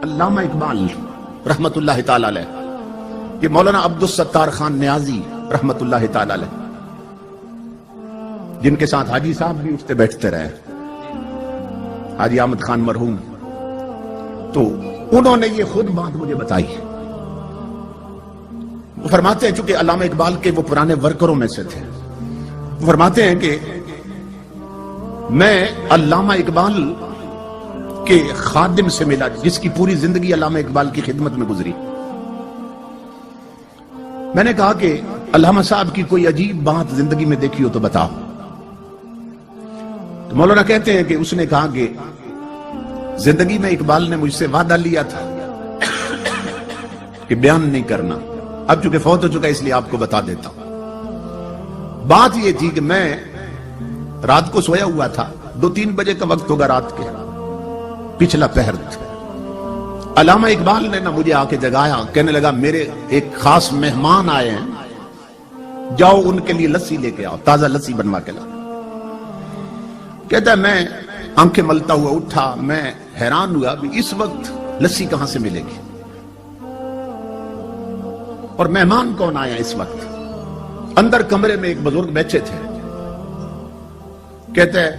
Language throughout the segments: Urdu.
علامہ اقبال رحمت اللہ تعالی علیہ، یہ مولانا عبدالستار خان نیازی رحمت اللہ تعالی علیہ، جن کے ساتھ حاجی صاحب بھی اٹھتے بیٹھتے رہے، حاجی احمد خان مرحوم، تو انہوں نے یہ خود بات مجھے بتائی۔ وہ فرماتے ہیں، چونکہ علامہ اقبال کے وہ پرانے ورکروں میں سے تھے، وہ فرماتے ہیں کہ میں علامہ اقبال کے خادم سے ملا جس کی پوری زندگی علامہ اقبال کی خدمت میں گزری۔ میں نے کہا کہ علامہ صاحب کی کوئی عجیب بات زندگی میں دیکھی ہو تو بتاؤ۔ تو مولانا کہتے ہیں کہ اس نے کہا کہ زندگی میں اقبال نے مجھ سے وعدہ لیا تھا کہ بیان نہیں کرنا، اب چونکہ فوت ہو چکا اس لیے آپ کو بتا دیتا ہوں۔ بات یہ تھی کہ میں رات کو سویا ہوا تھا، 2-3 بجے کا وقت ہوگا رات کے، پچھلا پہر تھا۔ علامہ اقبال نے مجھے آ کے جگایا، کہنے لگا میرے ایک خاص مہمان آئے ہیں، جاؤ ان کے لیے لسی لے کے آؤ، تازہ لسی بنوا کے لا۔ کہتا ہے میں آنکھیں ملتا ہوا اٹھا، میں حیران ہوا بھی اس وقت لسی کہاں سے ملے گی، اور مہمان کون آیا اس وقت۔ اندر کمرے میں ایک بزرگ بیٹھے تھے، کہتے ہیں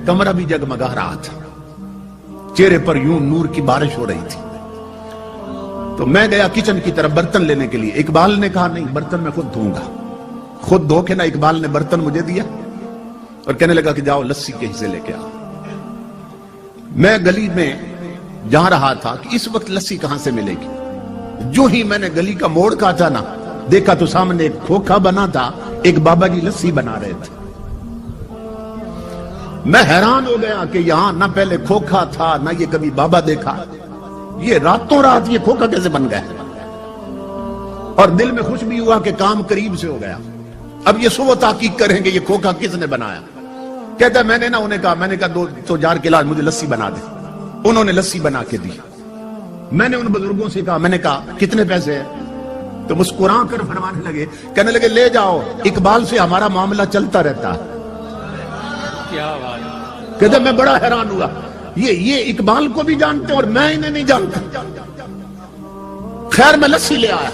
کمرہ بھی جگمگا رہا تھا، چہرے پر یوں نور کی بارش ہو رہی تھی۔ تو میں گیا کچن کی طرف برتن لینے کے لیے، اقبال نے کہا نہیں برتن میں خود دھوں گا، خود دھو کے نہ اقبال نے برتن مجھے دیا اور کہنے لگا کہ جاؤ لسی کے حصے لے کے آؤ۔ میں گلی میں جا رہا تھا کہ اس وقت لسی کہاں سے ملے گی، جو ہی میں نے گلی کا موڑ کاٹا نا، دیکھا تو سامنے ایک کھوکھا بنا تھا، ایک بابا جی لسی بنا رہے تھے۔ میں حیران ہو گیا کہ یہاں نہ پہلے کھوکھا تھا نہ یہ کبھی بابا دیکھا، یہ راتوں رات یہ کھوکھا کیسے بن گیا، اور دل میں خوش بھی ہوا کہ کام قریب سے ہو گیا۔ اب یہ سو تحقیق کریں گے یہ کھوکھا کس نے بنایا۔ کہتا ہے میں نے انہیں کہا، میں نے کہا 2 جار کے علاج مجھے لسی بنا دے۔ انہوں نے لسی بنا کے دی۔ میں نے ان بزرگوں سے کہا، میں نے کہا کتنے پیسے ہیں، تو مسکرا کر فرمانے لگے، کہنے لگے لے جاؤ، اقبال سے ہمارا معاملہ چلتا رہتا ہے۔ کہتے میں بڑا حیران ہوا، یہ اقبال کو بھی جانتے اور میں انہیں نہیں جانتا۔ خیر میں لسی لے آیا،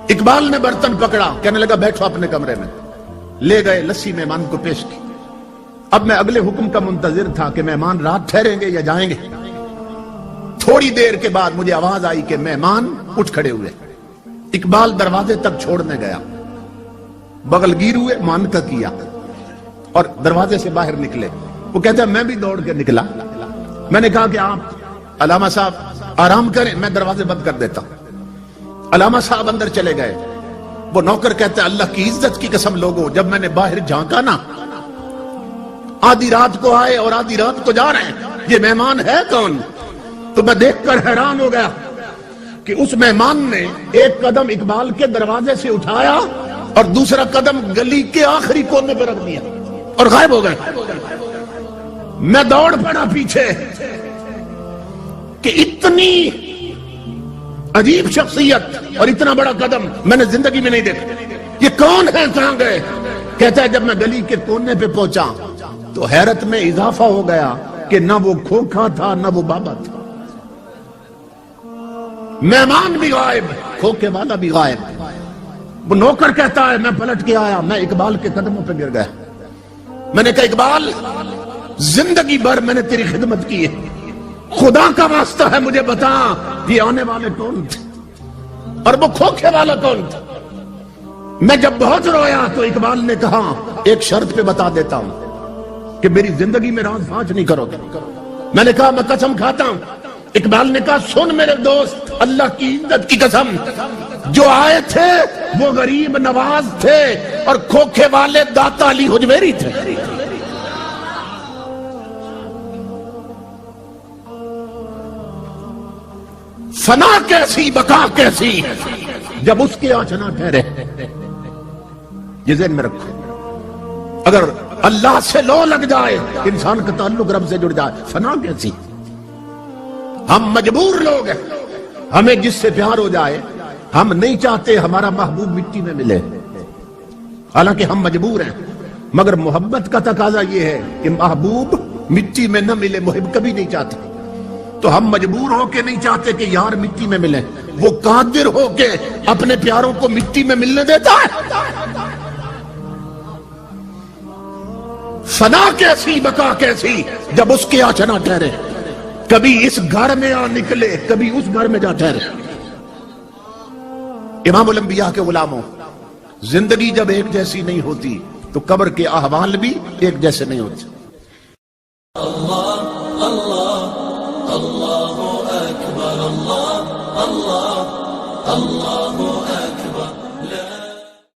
اقبال نے برتن پکڑا، کہنے لگا بیٹھو اپنے کمرے میں، لے گئے لسی مہمان کو پیش کی۔ اب میں اگلے حکم کا منتظر تھا کہ مہمان رات ٹھہریں گے یا جائیں گے۔ تھوڑی دیر کے بعد مجھے آواز آئی کہ مہمان اٹھ کھڑے ہوئے۔ اقبال دروازے تک چھوڑنے گیا، بغل گیر ہوئے، مان کا کیا اور دروازے سے باہر نکلے۔ وہ کہتا ہے میں بھی دوڑ کے نکلا۔ میں نے کہا کہ آپ علامہ صاحب آرام کریں، میں دروازے بند کر دیتا ہوں۔ علامہ صاحب اندر چلے گئے۔ وہ نوکر کہتا ہے اللہ کی عزت کی قسم لوگوں، جب میں نے باہر جھانکا نا، آدھی رات کو آئے اور آدھی رات کو جا رہے ہیں، یہ مہمان ہے کون؟ تو میں دیکھ کر حیران ہو گیا کہ اس مہمان نے ایک قدم اقبال کے دروازے سے اٹھایا اور دوسرا قدم گلی کے آخری کونے پہ رکھ دیا اور غائب ہو گئے۔ میں دوڑ پڑا پیچھے کہ اتنی عجیب شخصیت اور اتنا بڑا قدم میں نے زندگی میں نہیں دیکھا، یہ کون ہے، کہاں گئے؟ کہتا ہے جب میں گلی کے کونے پہ پہنچا تو حیرت میں اضافہ ہو گیا کہ نہ وہ کھوکھا تھا نہ وہ بابا تھا، مہمان بھی غائب، کھوکھے والا بھی غائب۔ وہ نوکر کہتا ہے میں پلٹ کے آیا، میں اقبال کے قدموں پہ گر گیا۔ میں نے کہا اقبال زندگی بھر میں نے تیری خدمت کی ہے، خدا کا واسطہ ہے مجھے بتا یہ آنے والے کون تھے اور وہ کھوکھے والا کون تھا۔ میں جب بہت رویا تو اقبال نے کہا ایک شرط پہ بتا دیتا ہوں کہ میری زندگی میں راز فاش نہیں کرو گے۔ میں نے کہا میں قسم کھاتا ہوں۔ اقبال نے کہا سن میرے دوست، اللہ کی عزت کی قسم، جو آئے تھے وہ غریب نواز تھے اور کھوکھے والے داتا علی حجویری تھے۔ فنا کیسی بقا کیسی جب اس کے آنچ نہ ٹھہرے، یہ ذہن میں رکھو۔ اگر اللہ سے لو لگ جائے، انسان کا تعلق رب سے جڑ جائے، فنا کیسی۔ ہم مجبور لوگ ہیں، ہمیں جس سے پیار ہو جائے ہم نہیں چاہتے ہمارا محبوب مٹی میں ملے، حالانکہ ہم مجبور ہیں، مگر محبت کا تقاضا یہ ہے کہ محبوب مٹی میں نہ ملے، محب کبھی نہیں چاہتے، تو ہم مجبور ہو کے نہیں چاہتے کہ یار مٹی میں ملے، وہ قادر ہو کے اپنے پیاروں کو مٹی میں ملنے دیتا ہے۔ فنا کیسی بقا کیسی جب اس کے آچنا ٹھہرے، کبھی اس گھر میں آ نکلے کبھی اس گھر میں جا ٹھہرے۔ امام الانبیاء کے غلاموں، زندگی جب ایک جیسی نہیں ہوتی تو قبر کے احوال بھی ایک جیسے نہیں ہوتے۔ اللہ اللہ اللہ اکبر، اللہ اللہ اللہ